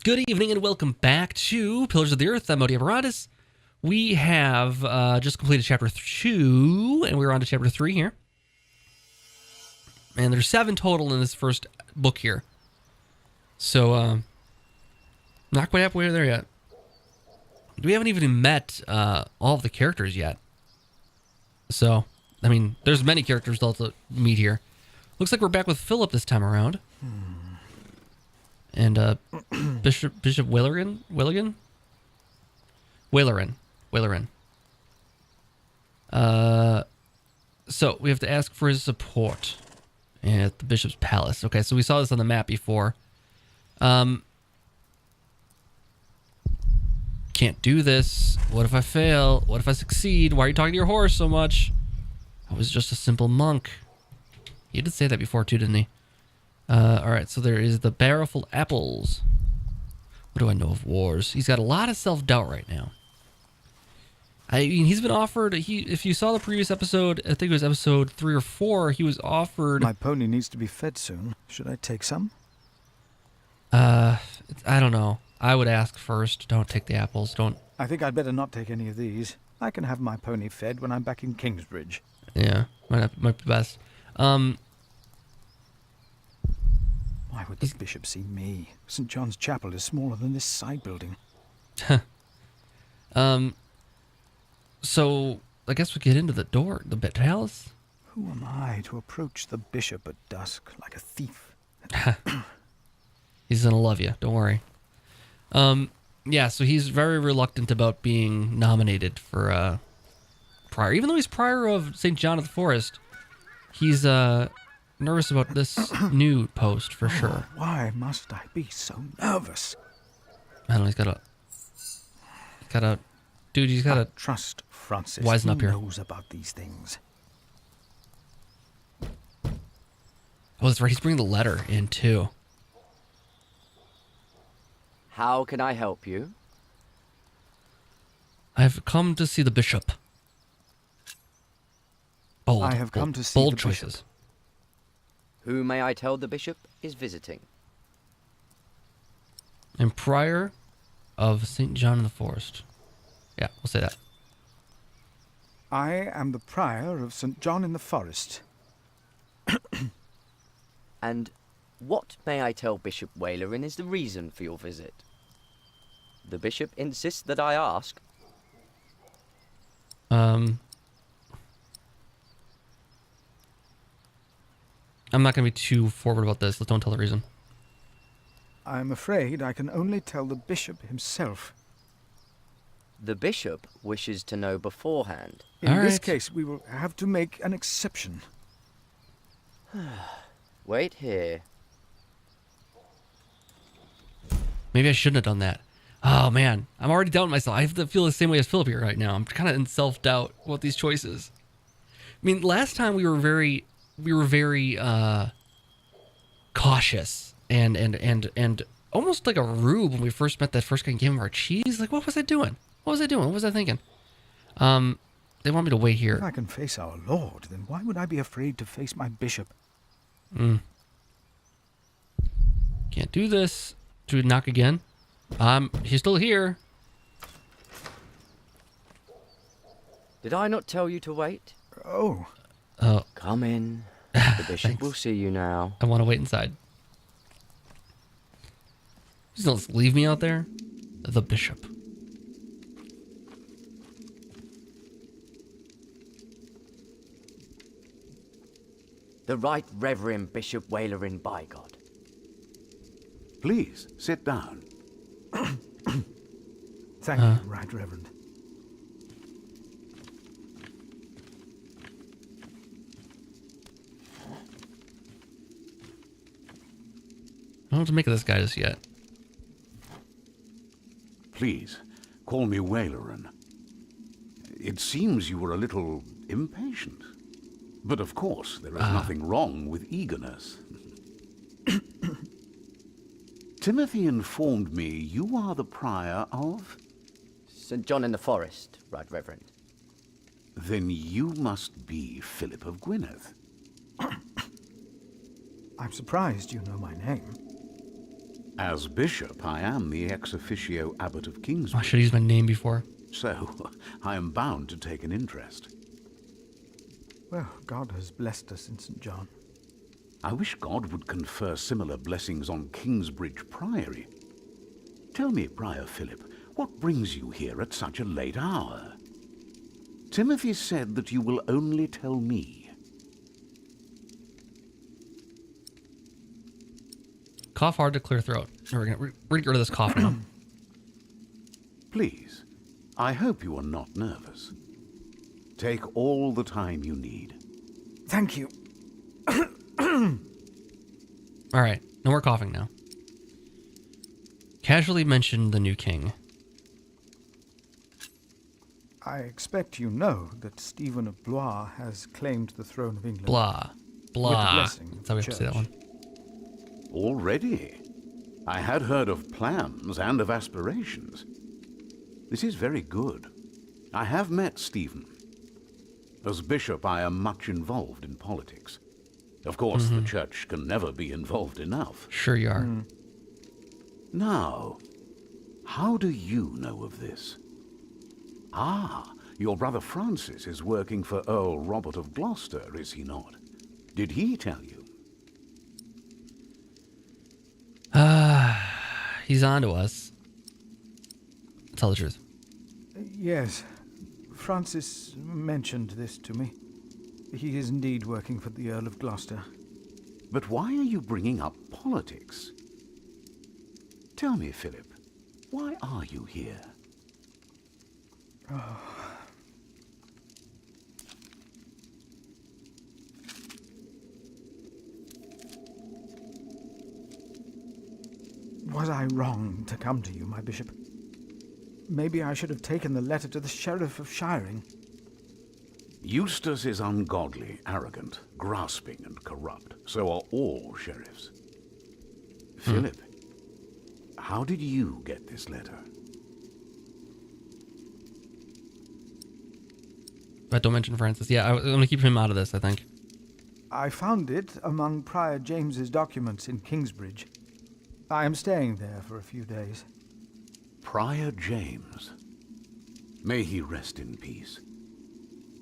Good evening and welcome back to Pillars of the Earth. I'm Modi Apparatus. We have just completed Chapter 2, and we're on to Chapter 3 here. And there's 7 total in this first book here. So, not quite halfway there yet. We haven't even met all of the characters yet. So, I mean, there's many characters still to meet here. Looks like we're back with Philip this time around. And Bishop Waleran. So we have to ask for his support at the bishop's palace. Okay, so we saw this on the map before. Can't do this. What if I fail? What if I succeed? Why are you talking to your horse so much? I was just a simple monk. He did say that before too, didn't he? Alright, so there is the barrelful apples. What do I know of wars? He's got a lot of self-doubt right now. I mean, he's been offered, if you saw the previous episode, I think it was episode 3 or 4, he was offered... My pony needs to be fed soon. Should I take some? I don't know. I would ask first. Don't take the apples. Don't... I think I'd better not take any of these. I can have my pony fed when I'm back in Kingsbridge. Yeah, might be best. Why would the bishop see me? St. John's Chapel is smaller than this side building. So, I guess we get into the door, the palace. Who am I to approach the bishop at dusk like a thief? He's gonna love you, don't worry. Yeah, so he's very reluctant about being nominated for, prior. Even though he's prior of St. John of the Forest, he's, nervous about this new post for sure. Why must I be so nervous? I don't know, he's gotta, dude, he's gotta trust Francis. Wisen up here. He knows about these things. Oh, that's right, he's bringing the letter in too. How can I help you? I've come to see the bishop. Bold, I have come to see bold the choices. bishop. Who may I tell the bishop is visiting? And prior of St. John in the Forest. Yeah, we'll say that. I am the prior of St. John in the Forest. And what may I tell Bishop Waleran is the reason for your visit? The bishop insists that I ask. I'm not going to be too forward about this. Let's don't tell the reason. I'm afraid I can only tell the bishop himself. The bishop wishes to know beforehand. In this case, we will have to make an exception. Wait here. Maybe I shouldn't have done that. Oh, man. I'm already doubting myself. I have to feel the same way as Philip here right now. I'm kind of in self-doubt about these choices. I mean, last time we were very cautious and almost like a rube when we first met that first guy and gave him our cheese. Like, what was I doing? What was I thinking? They want me to wait here. If I can face our Lord, then why would I be afraid to face my bishop? Can't do this. Do we knock again? He's still here. Did I not tell you to wait? Oh. Come in. The bishop will see you now. I want to wait inside. Just don't leave me out there. The bishop. The Right Reverend Bishop Waleran Bigod. Please, sit down. Thank you, Right Reverend. I don't know what to make of this guy just yet. Please, call me Waleran. It seems you were a little impatient. But of course, there is nothing wrong with eagerness. Timothy informed me you are the prior of... St. John in the Forest, Right Reverend. Then you must be Philip of Gwynedd. I'm surprised you know my name. As bishop, I am the ex officio abbot of I Kingsbridge, should have used my name before. so I am bound to take an interest. Well, God has blessed us in St. John. I wish God would confer similar blessings on Kingsbridge Priory. Tell me, Prior Philip, what brings you here at such a late hour? Timothy said that you will only tell me. Cough hard to clear throat. We're gonna get rid of this cough now. Please, I hope you are not nervous. Take all the time you need. Thank you. All right, no more coughing now. Casually mentioned the new king. I expect you know that Stephen of Blois has claimed the throne of England. Blah. With the Blah. blessing of That's how we the have to say that church. one. Already? I had heard of plans and of aspirations. This is very good. I have met Stephen. As bishop, I am much involved in politics. Of course, the church can never be involved enough. Sure you are. Now, how do you know of this? Ah, your brother Francis is working for Earl Robert of Gloucester, is he not? Did he tell you? He's on to us. Tell the truth. Yes, Francis mentioned this to me. He is indeed working for the Earl of Gloucester. But why are you bringing up politics? Tell me, Philip, why are you here? Was I wrong to come to you, my bishop? Maybe I should have taken the letter to the sheriff of Shiring. Eustace is ungodly, arrogant, grasping, and corrupt. So are all sheriffs. Philip, how did you get this letter? But don't mention Francis. Yeah, I'm going to keep him out of this, I think. I found it among Prior James's documents in Kingsbridge. I am staying there for a few days. Prior James. May he rest in peace.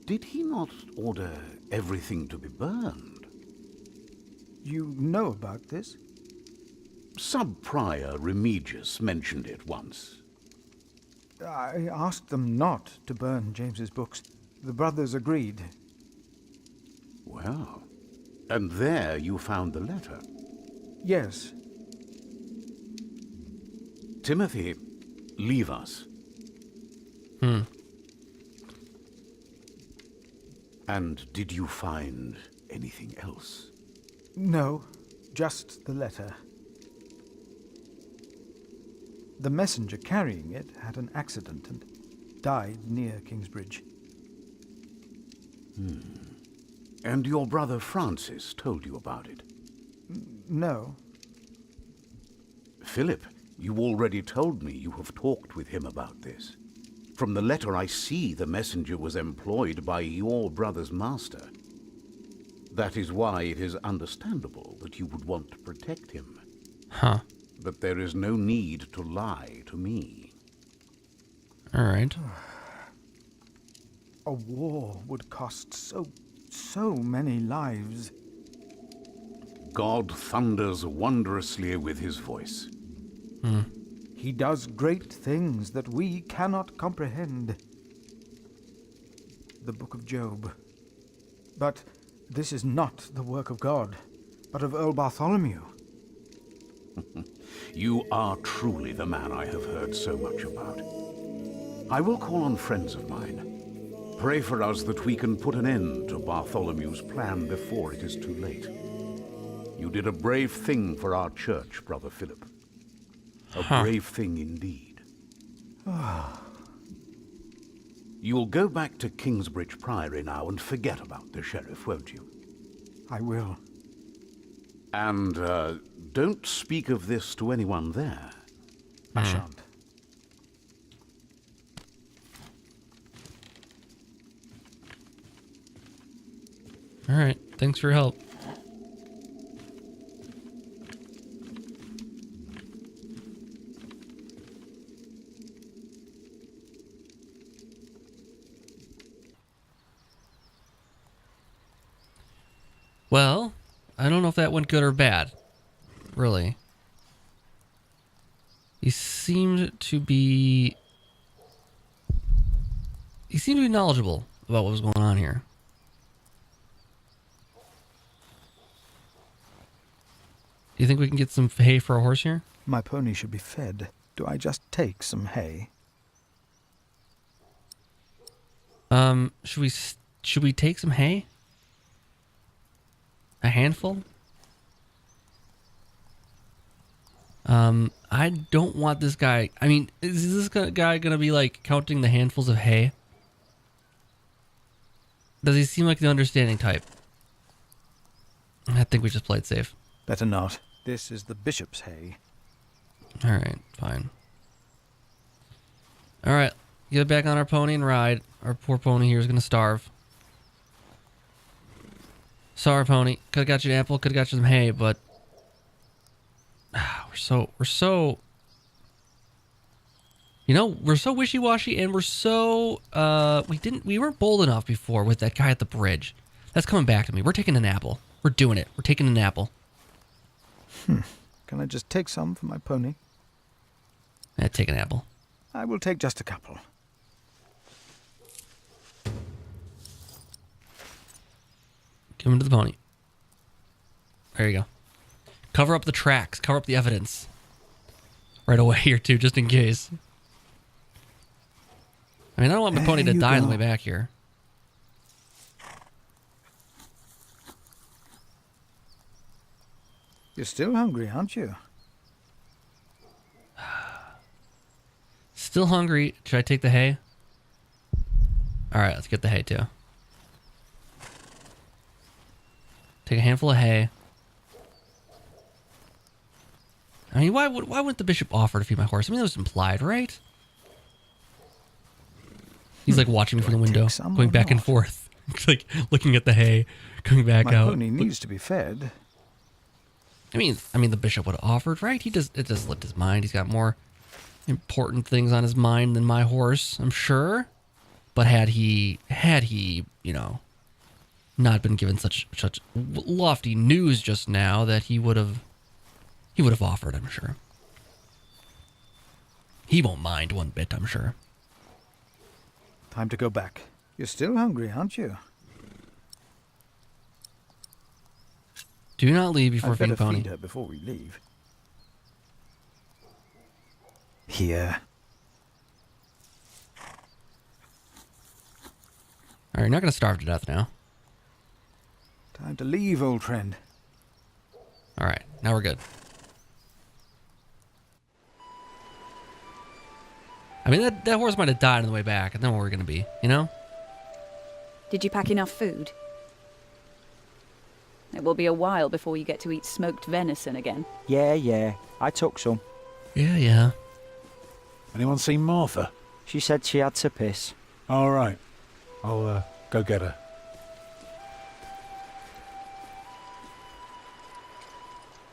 Did he not order everything to be burned? You know about this? Sub-Prior Remigius mentioned it once. I asked them not to burn James's books. The brothers agreed. Well, and there you found the letter. Yes. Timothy, leave us. And did you find anything else? No, just the letter. The messenger carrying it had an accident and died near Kingsbridge. And your brother Francis told you about it? No. Philip, you already told me you have talked with him about this. From the letter I see the messenger was employed by your brother's master. That is why it is understandable that you would want to protect him. Huh. But there is no need to lie to me. All right. A war would cost so many lives. God thunders wondrously with his voice. He does great things that we cannot comprehend. The Book of Job. But this is not the work of God, but of Earl Bartholomew. You are truly the man I have heard so much about. I will call on friends of mine. Pray for us that we can put an end to Bartholomew's plan before it is too late. You did a brave thing for our church, Brother Philip. A brave thing indeed. You'll go back to Kingsbridge Priory now and forget about the sheriff, won't you? I will. And don't speak of this to anyone there. I shan't. All right. Thanks for your help. Well, I don't know if that went good or bad. Really. He seemed to be knowledgeable about what was going on here. Do you think we can get some hay for a horse here? My pony should be fed. Do I just take some hay? Should we take some hay? A handful? I don't want this guy. I mean, is this guy gonna be like counting the handfuls of hay? Does he seem like the understanding type? I think we just played safe. Better not. This is the bishop's hay. All right, fine. All right, get back on our pony and ride. Our poor pony here is gonna starve. Sorry, pony. Could have got you an apple. Could have got you some hay, but we're so. You know, we're so wishy-washy, and we're so we weren't bold enough before with that guy at the bridge. That's coming back to me. We're taking an apple. We're doing it. We're taking an apple. Can I just take some for my pony? Yeah, take an apple. I will take just a couple. Give him to the pony. There you go. Cover up the tracks. Cover up the evidence. Right away here, too, just in case. I mean, I don't want my pony to die on the way back here. You're still hungry, aren't you? Still hungry. Should I take the hay? All right, let's get the hay, too. Take a handful of hay. I mean, why wouldn't the bishop offer to feed my horse? I mean, that was implied, right? He's like watching me from the window, going back and forth. Like looking at the hay, coming back out. My pony needs to be fed. I mean, the bishop would have offered, right? It just slipped his mind. He's got more important things on his mind than my horse, I'm sure. But had he, you know, not been given such lofty news just now, that he would have offered, I'm sure. He won't mind one bit, I'm sure. Time to go back. You're still hungry, aren't you? Do not leave before feeding pony. Feed her before we leave. Here. All right, you're not going to starve to death now. Time to leave, old friend. All right, now we're good. I mean, that horse might have died on the way back, and then where we're going to be, you know? Did you pack enough food? It will be a while before you get to eat smoked venison again. Yeah, I took some. Yeah. Anyone seen Martha? She said she had to piss. All right. I'll go get her.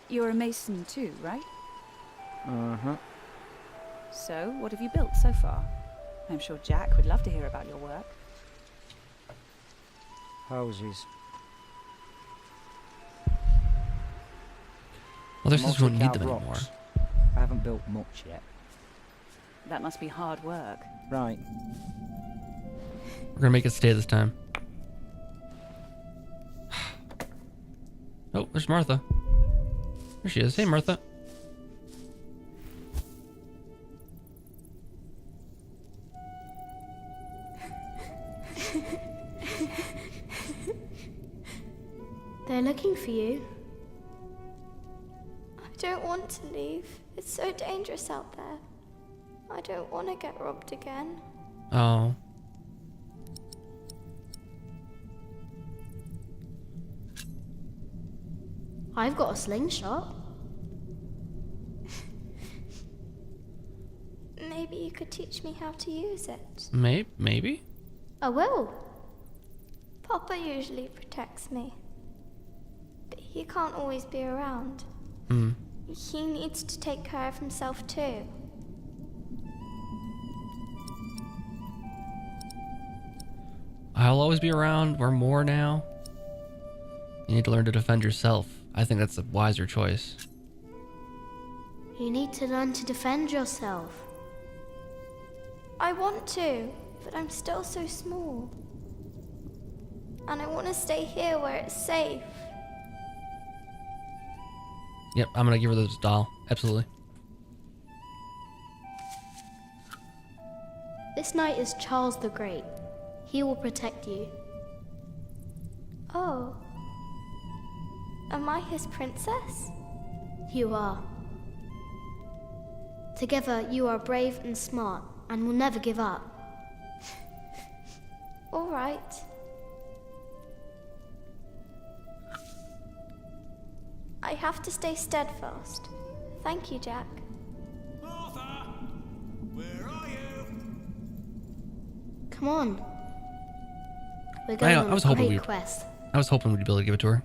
You're a mason too, right? Uh-huh. So, what have you built so far? I'm sure Jack would love to hear about your work. Houses. Well, there's just won't need them Multi-cal anymore. rocks. I haven't built much yet. That must be hard work. Right. We're going to make it stay this time. Oh, there's Martha. There she is. Hey, Martha. They're looking for you. I don't want to leave. It's so dangerous out there. I don't want to get robbed again. Oh. I've got a slingshot. Maybe you could teach me how to use it. Maybe? I will. Papa usually protects me. But he can't always be around. He needs to take care of himself too. I'll always be around. We're more now. You need to learn to defend yourself. I think that's a wiser choice. You need to learn to defend yourself. I want to, but I'm still so small. And I want to stay here where it's safe. Yep, I'm gonna give her this doll. Absolutely. This knight is Charles the Great. He will protect you. Oh. Am I his princess? You are. Together, you are brave and smart, and will never give up. All right. I have to stay steadfast. Thank you, Jack. Martha! Where are you? Come on. We're going on a great quest. I was hoping we'd be able to give it to her.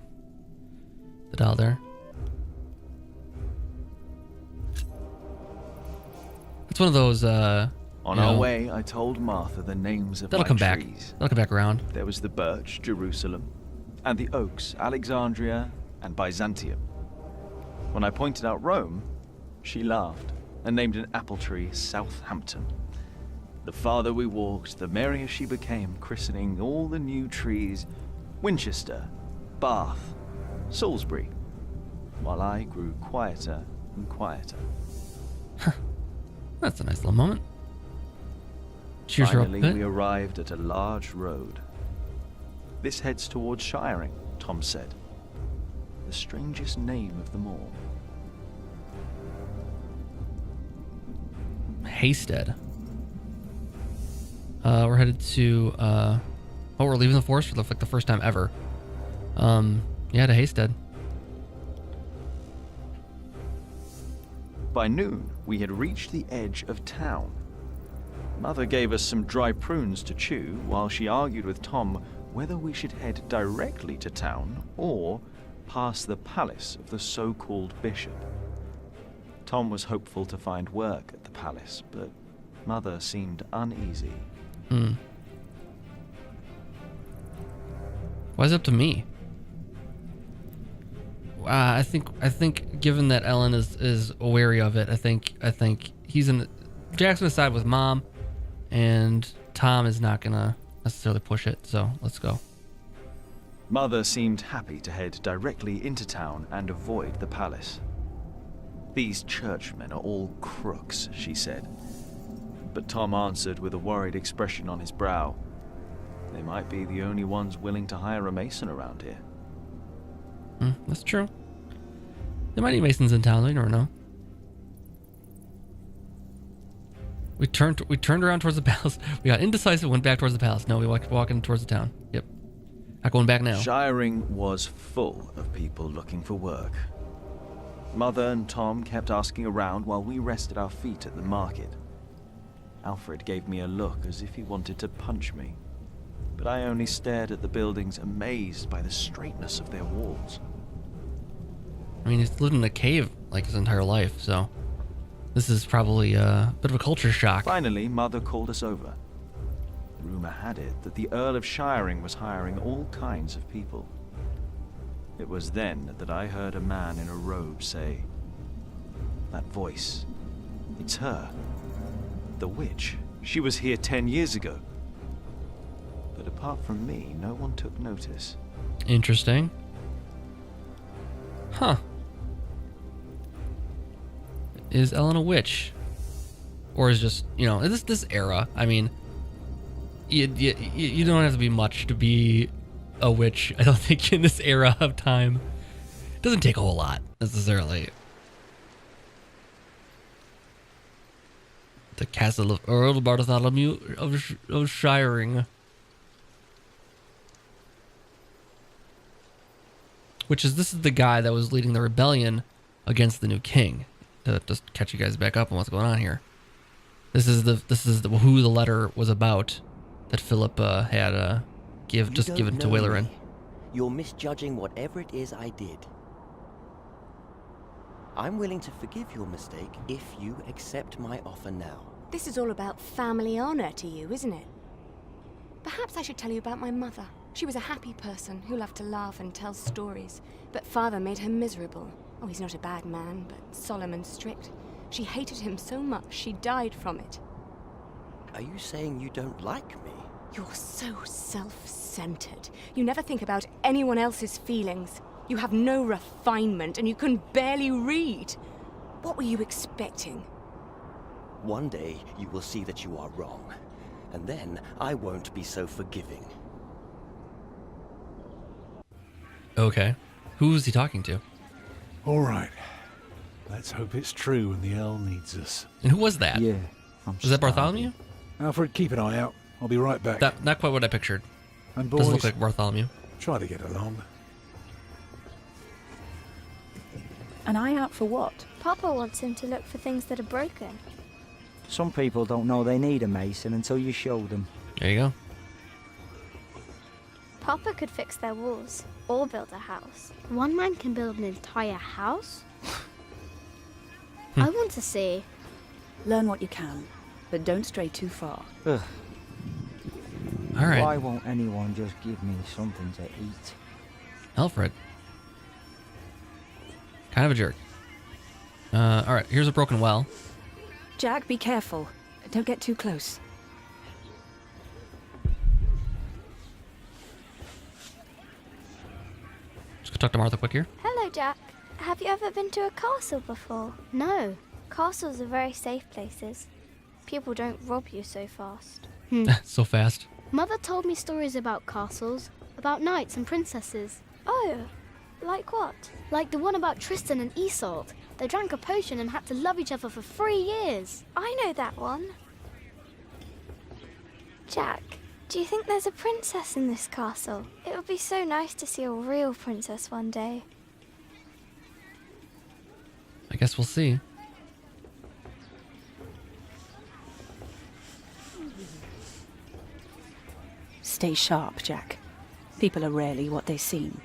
The doll there. It's one of those, On our way, I told Martha the names of that'll my come back. trees. That'll come back around. There was the birch, Jerusalem, and the oaks, Alexandria and Byzantium. When I pointed out Rome, she laughed and named an apple tree Southampton. The farther we walked, the merrier she became, christening all the new trees Winchester, Bath, Salisbury, while I grew quieter and quieter. That's a nice little moment. Cheers her up a Finally, bit. we arrived at a large road. This heads towards Shiring, Tom said. The strangest name of them all. Haystead. We're headed to, we're leaving the forest for the first time ever. Yeah, to Haystead. By noon, we had reached the edge of town. Mother gave us some dry prunes to chew while she argued with Tom whether we should head directly to town or past the palace of the so-called bishop. Tom was hopeful to find work at the palace, but Mother seemed uneasy. Why is it up to me? I think given that Ellen is wary of it, I think Jack's gonna side with Mom, and Tom is not gonna necessarily push it. So let's go. Mother seemed happy to head directly into town and avoid the palace. These churchmen are all crooks, she said. But Tom answered with a worried expression on his brow. They might be the only ones willing to hire a mason around here. That's true. There might be masons in town, though, you never know. We turned around towards the palace. We got indecisive, went back towards the palace. No, we walking towards the town. Yep. Not going back now. Shiring was full of people looking for work. Mother and Tom kept asking around while we rested our feet at the market. Alfred gave me a look as if he wanted to punch me, but I only stared at the buildings, amazed by the straightness of their walls. I mean, he's lived in a cave like his entire life, so this is probably a bit of a culture shock. Finally, Mother called us over. Rumor had it that the Earl of Shiring was hiring all kinds of people. It was then that I heard a man in a robe say, "That voice, it's her. The witch. She was here 10 years ago." But apart from me, no one took notice. Interesting. Huh. Is Ellen a witch? Or is just, this era, I mean, you don't have to be much to be a witch, I don't think, in this era of time. It doesn't take a whole lot, necessarily. The castle of Earl Bartholomew of Shiring. This is the guy that was leading the rebellion against the new king. To just catch you guys back up on what's going on here. This is who the letter was about that Philip had given to Waleran. You're misjudging whatever it is I did. I'm willing to forgive your mistake if you accept my offer now. This is all about family honor to you, isn't it? Perhaps I should tell you about my mother. She was a happy person who loved to laugh and tell stories, but father made her miserable. Oh, he's not a bad man, but solemn and strict. She hated him so much she died from it. Are you saying you don't like me? You're so self-centered. You never think about anyone else's feelings. You have no refinement, and you can barely read. What were you expecting? One day you will see that you are wrong, and then I won't be so forgiving. Okay. Who's he talking to? All right. Let's hope it's true and the Earl needs us. And who was that? Yeah, Was that Bartholomew? Alfred, keep an eye out. I'll be right back. That, not quite what I pictured. And Doesn't look boys, like Bartholomew. try to get along. An eye out for what? Papa wants him to look for things that are broken. Some people don't know they need a mason until you show them. There you go. Papa could fix their walls or build a house. One man can build an entire house? I want to see. Learn what you can, but don't stray too far. Ugh. All right. Why won't anyone just give me something to eat? Alfred. Kind of a jerk. All right, here's a broken well. Jack, be careful. Don't get too close. Let's go talk to Martha quick here. Hello, Jack. Have you ever been to a castle before? No. Castles are very safe places. People don't rob you so fast. So fast. Mother told me stories about castles, about knights and princesses. Oh, like what? Like the one about Tristan and Isolde. They drank a potion and had to love each other for 3 years. I know that one. Jack, do you think there's a princess in this castle? It would be so nice to see a real princess one day. I guess we'll see. Stay sharp, Jack. People are rarely what they seem.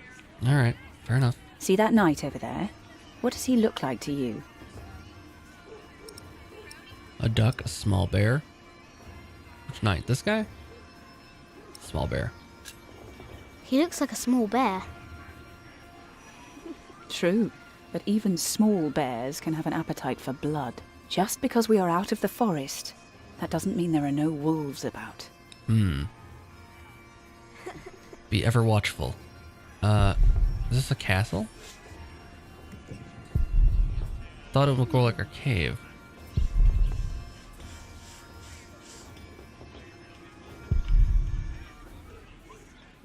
All right, fair enough. See that knight over there? What does he look like to you? A duck, a small bear. Which knight? This guy? Small bear. He looks like a small bear. True, but even small bears can have an appetite for blood. Just because we are out of the forest, that doesn't mean there are no wolves about. Be ever watchful. Is this a castle? Thought it would go like a cave.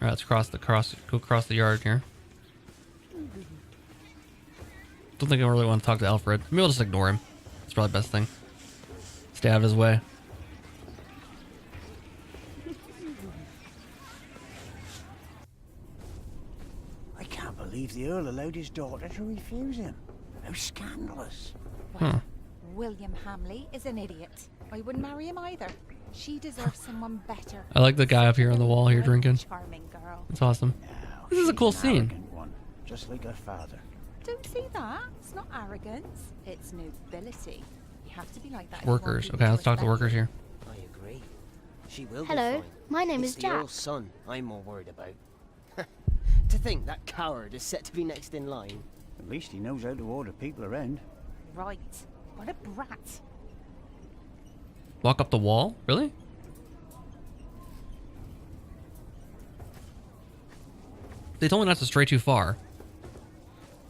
Alright, let's go across the yard here. Don't think I really want to talk to Alfred. Maybe I'll just ignore him. It's probably the best thing. Stay out of his way. I can't believe the Earl allowed his daughter to refuse him. How scandalous. Huh. William Hamley is an idiot. I wouldn't marry him either. She deserves someone better. I like the guy up here on the wall here drinking. Charming girl. It's awesome. This is a cool scene. One, just like her father. Don't see that. It's not arrogance. It's nobility. You have to be like that. if you want Workers. people Okay, let's talk to respect workers here. I agree. She will Hello, be fine. my name It's is the Jack. Earl's son I'm more worried about. To think that coward is set to be next in line. At least he knows how to order people around. Right. What a brat. Walk up the wall? Really? They told me not to stray too far.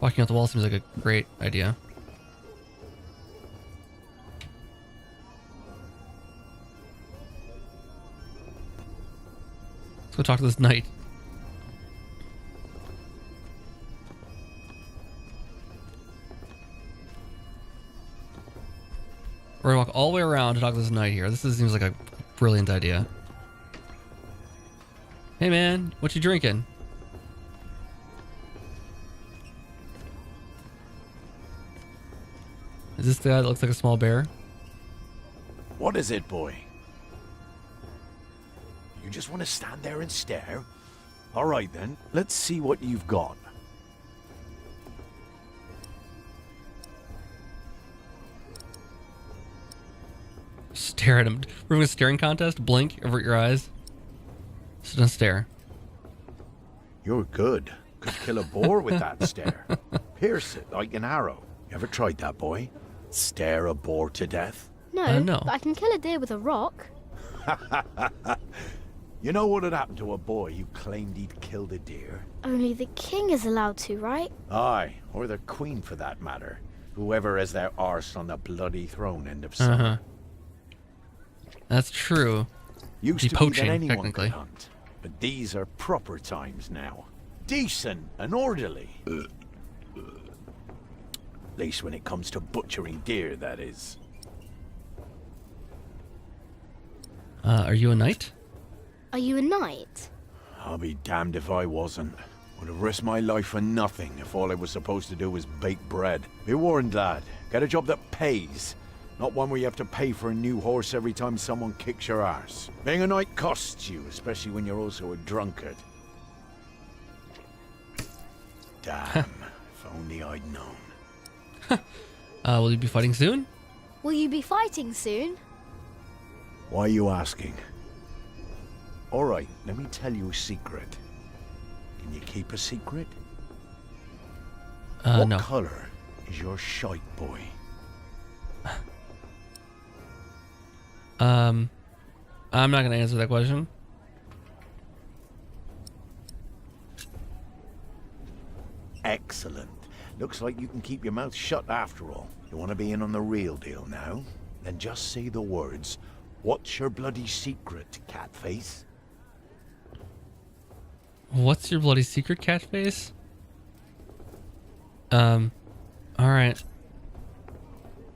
Walking up the wall seems like a great idea. Let's go talk to this knight. We're gonna walk all the way around to talk to this knight here. Seems like a brilliant idea. Hey man, what you drinking? Is this the guy that looks like a small bear? What is it, boy? You just want to stand there and stare? All right then, let's see what you've got. Stare at him. We're having a staring contest. Blink, avert your eyes. Just don't stare. You're good. Could kill a boar with that stare. Pierce it like an arrow. You ever tried that, boy? Stare a boar to death? No, no. but I can kill a deer with a rock. You know what had happened to a boy who claimed he'd killed a deer? Only the king is allowed to, right? Aye, or the queen for that matter. Whoever has their arse on the bloody throne end of summer. That's true. Used Be to be poaching, that anyone technically. could hunt, but these are proper times now. Decent and orderly. At least when it comes to butchering deer, that is. Are you a knight? Are you a knight? I'll be damned if I wasn't. Would have risked my life for nothing if all I was supposed to do was bake bread. Be warned, lad. Get a job that pays. Not one where you have to pay for a new horse every time someone kicks your arse. Being a knight costs you, especially when you're also a drunkard. Damn, if only I'd known. Will you be fighting soon? Will you be fighting soon? Why are you asking? Alright, let me tell you a secret. Can you keep a secret? What no. color is your shite, boy? I'm not gonna answer that question. Excellent. Looks like you can keep your mouth shut after all. You want to be in on the real deal now? Then just say the words, "What's your bloody secret, catface?" What's your bloody secret, catface? Alright.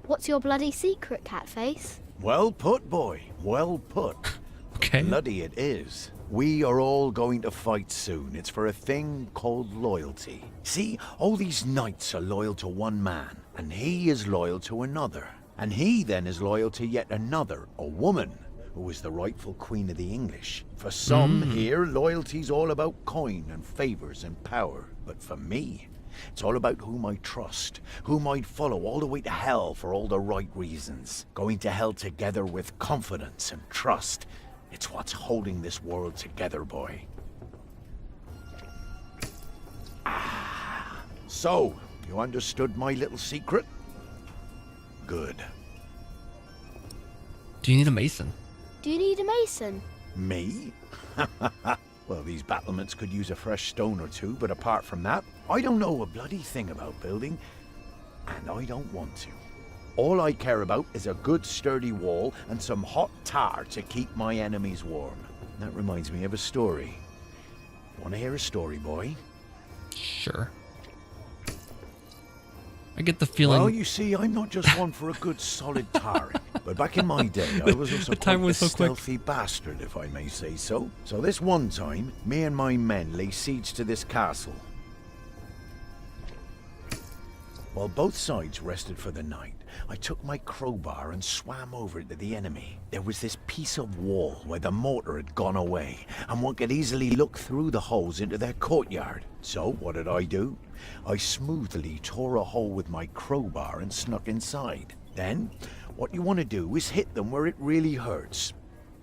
What's your bloody secret, Catface? Well put, boy. Well put. Okay. Bloody it is. We are all going to fight soon. It's for a thing called loyalty. See, all these knights are loyal to one man, and he is loyal to another. And he then is loyal to yet another, a woman, who is the rightful queen of the English. For some here, loyalty's all about coin and favors and power. But for me, it's all about whom I trust, whom I'd follow all the way to hell for all the right reasons. Going to hell together with confidence and trust. It's what's holding this world together, boy. So, you understood my little secret? Good. Do you need a mason? Do you need a mason? Me? Well, these battlements could use a fresh stone or two, but apart from that, I don't know a bloody thing about building, and I don't want to. All I care about is a good sturdy wall and some hot tar to keep my enemies warm. That reminds me of a story. Want to hear a story, boy? Sure. I get the feeling... Well, you see, I'm not just one for a good solid tarring. But back in my day, I was also The time quite was a so quick. stealthy bastard, if I may say so. So this one time, me and my men lay siege to this castle. While both sides rested for the night, I took my crowbar and swam over to the enemy. There was this piece of wall where the mortar had gone away, and one could easily look through the holes into their courtyard. So what did I do? I smoothly tore a hole with my crowbar and snuck inside. Then, what you want to do is hit them where it really hurts.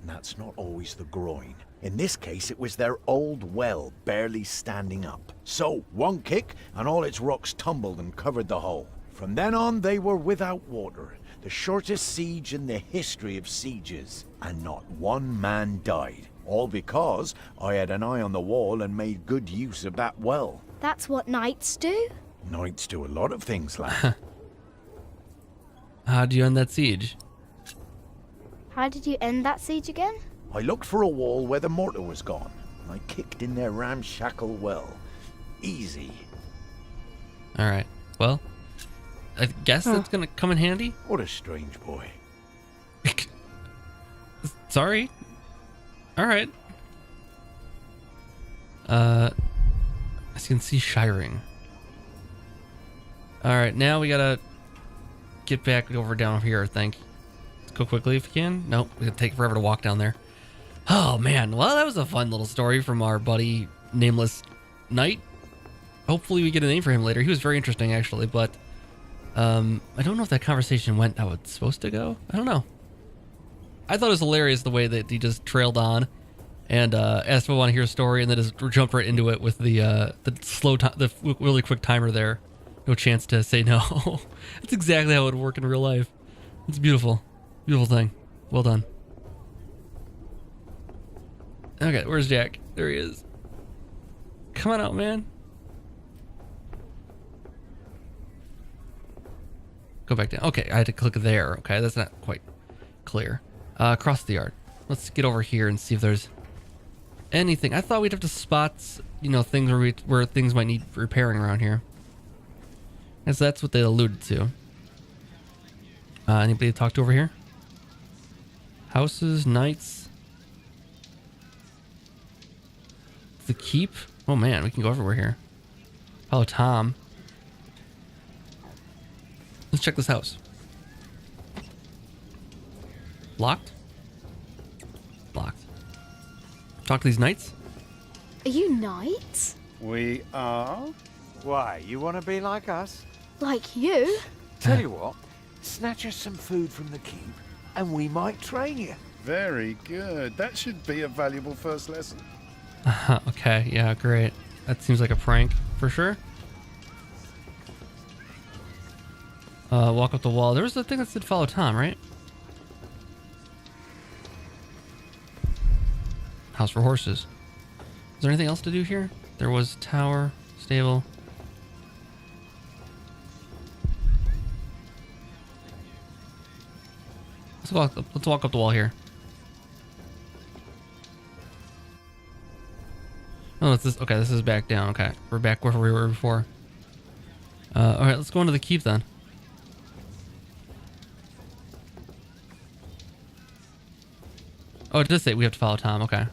And that's not always the groin. In this case, it was their old well barely standing up. So, one kick, and all its rocks tumbled and covered the hole. From then on, they were without water. The shortest siege in the history of sieges. And not one man died. All because I had an eye on the wall and made good use of that well. That's what knights do? Knights do a lot of things, lad. How do you end that siege? How did you end that siege again? I looked for a wall where the mortar was gone, and I kicked in their ramshackle well. Easy. Alright. Well, I guess that's gonna come in handy. What a strange boy. Sorry. Alright. As you can see, Shiring. Alright, now we gotta get back over down here, I think. Let's go quickly if you can. Nope, it's gonna take forever to walk down there. Oh man, well that was a fun little story from our buddy Nameless Knight. Hopefully we get a name for him later. He was very interesting actually, but I don't know if that conversation went how it's supposed to go. I don't know. I thought it was hilarious the way that he just trailed on and asked if I want to hear a story, and then just jump right into it with the slow time, the really quick timer there. No chance to say no. That's exactly how it would work in real life. It's beautiful. Beautiful thing. Well done. Okay, where's Jack? There he is. Come on out, man. Go back down. Okay, I had to click there. Okay, that's not quite clear. Across the yard. Let's get over here and see if there's anything. I thought we'd have to spot, you know, things where things might need repairing around here. And so that's what they alluded to. Anybody to talk to over here? Houses, knights. The keep? Oh man, we can go everywhere here. Hello, Tom. Let's check this house. Locked? Locked. Talk to these knights? Are you knights? We are? Why, you want to be like us? Like you? Tell you what, snatch us some food from the keep, and we might train you. Very good. That should be a valuable first lesson. Okay, yeah, great. That seems like a prank, for sure. Walk up the wall. There was the thing that said follow Tom, right? House for horses. Is there anything else to do here? There was tower, stable. Let's walk up the wall here. Oh, it's this. Okay, this is back down. Okay, we're back where we were before. All right, let's go into the keep then. Oh, it does say we have to follow Tom. Okay.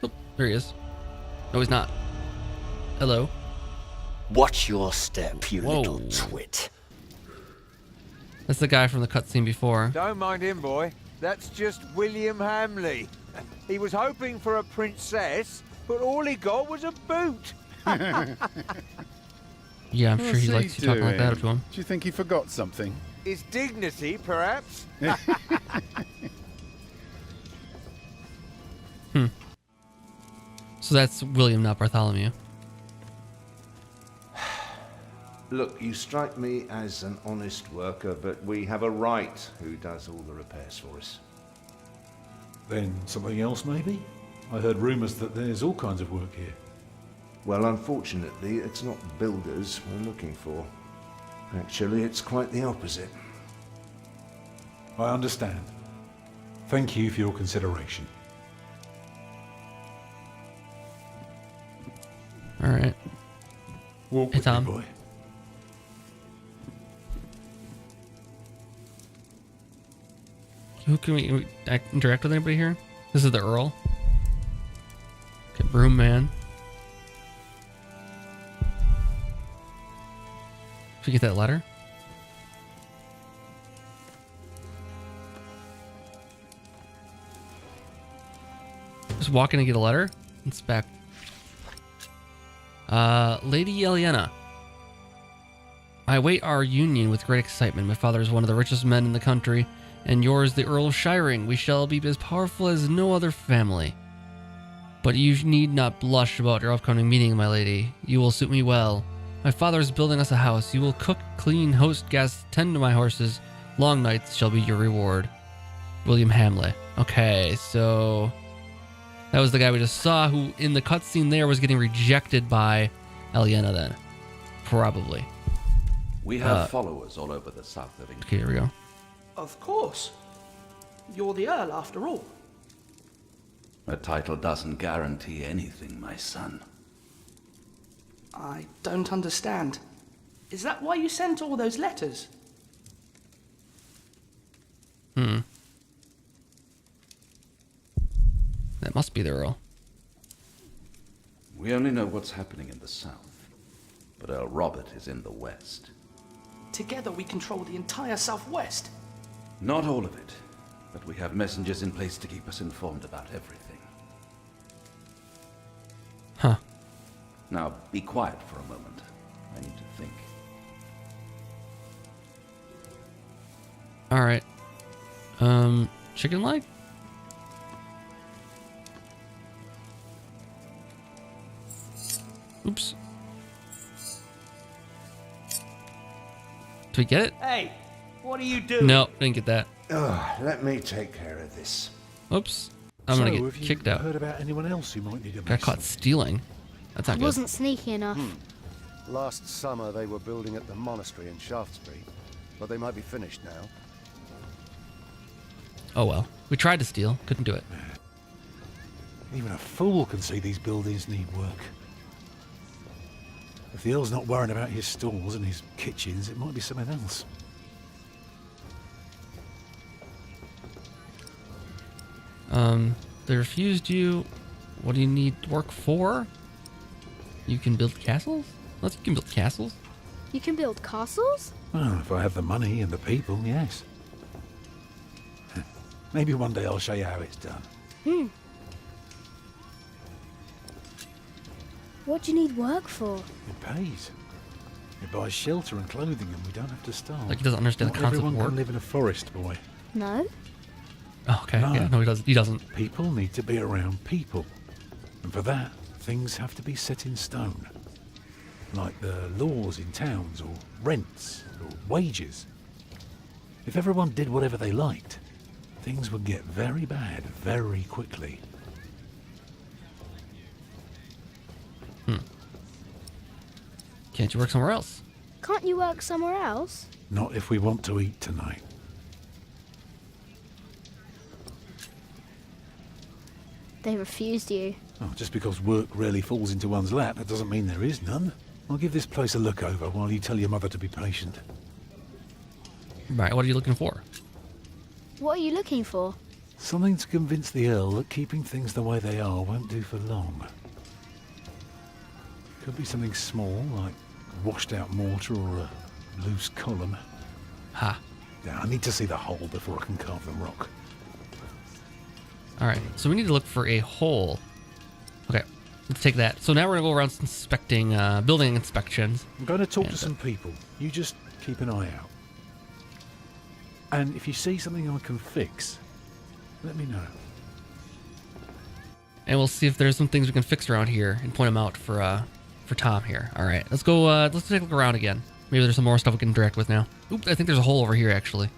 Oh, there he is. No, he's not. Hello. Watch your step, you little twit. That's the guy from the cutscene before. Don't mind him, boy. That's just William Hamley. He was hoping for a princess, but all he got was a boot. Yeah, I'm sure he likes you talking like that to him. Do you think he forgot something? His dignity, perhaps? So that's William, not Bartholomew. Look, you strike me as an honest worker, but we have a right who does all the repairs for us. Then something else, maybe? I heard rumours that there's all kinds of work here. Well, unfortunately, it's not builders we're looking for. Actually, it's quite the opposite. I understand. Thank you for your consideration. All right. Walk hey, with Tom. me, boy. Who can we interact with? Anybody here? This is the Earl. Okay, Broom Man. Did you get that letter? Just walk in and get a letter? It's back. Lady Eliana. I await our union with great excitement. My father is one of the richest men in the country, and yours the Earl of Shiring. We shall be as powerful as no other family. But you need not blush about your upcoming meeting, my lady. You will suit me well. My father is building us a house. You will cook, clean, host guests, tend to my horses. Long nights shall be your reward. William Hamley. Okay, so that was the guy we just saw who in the cutscene there was getting rejected by Eliana then. Probably. We have followers all over the south of England. Okay, here we go. Of course. You're the Earl after all. A title doesn't guarantee anything, my son. I don't understand. Is that why you sent all those letters? That must be the Earl. We only know what's happening in the south, but Earl Robert is in the west. Together we control the entire southwest. Not all of it, but we have messengers in place to keep us informed about everything. Huh. Now, be quiet for a moment. I need to think. All right. Chicken leg? Oops. Did we get it? Hey, what are you doing? No, didn't get that. Let me take care of this. Oops. I'm gonna get have you kicked out. heard about anyone else who might need a Got mason? caught stealing. That's not I good. wasn't sneaky enough. Last summer they were building at the monastery in Shaftesbury, but they might be finished now. Oh well. We tried to steal. Couldn't do it. Even a fool can see these buildings need work. If the Earl's not worrying about his stalls and his kitchens, it might be something else. They refused you. What do you need work for? You can build castles? You can build castles? You can build castles? Well, if I have the money and the people, yes. Maybe one day I'll show you how it's done. What do you need work for? It pays. It buys shelter and clothing and we don't have to starve. Like he doesn't understand the Not concept of everyone work. can live in a forest, boy. No? Oh, okay. No. Yeah, no, he doesn't. He doesn't. People need to be around people. And for that, things have to be set in stone. Like the laws in towns, or rents, or wages. If everyone did whatever they liked, things would get very bad very quickly. Can't you work somewhere else? Can't you work somewhere else? Not if we want to eat tonight. They refused you. Oh, just because work rarely falls into one's lap, that doesn't mean there is none. I'll give this place a look over while you tell your mother to be patient. Right, what are you looking for? What are you looking for? Something to convince the Earl that keeping things the way they are won't do for long. Could be something small, like washed out mortar or a loose column. Ha. Yeah, I need to see the hole before I can carve the rock. Alright, so we need to look for a hole. Okay, let's take that. So now we're going to go around inspecting, building inspections. I'm going to talk to some people. You just keep an eye out. And if you see something I can fix, let me know. And we'll see if there's some things we can fix around here and point them out for Tom here. Alright, let's go, let's take a look around again. Maybe there's some more stuff we can interact with now. Oop, I think there's a hole over here, actually.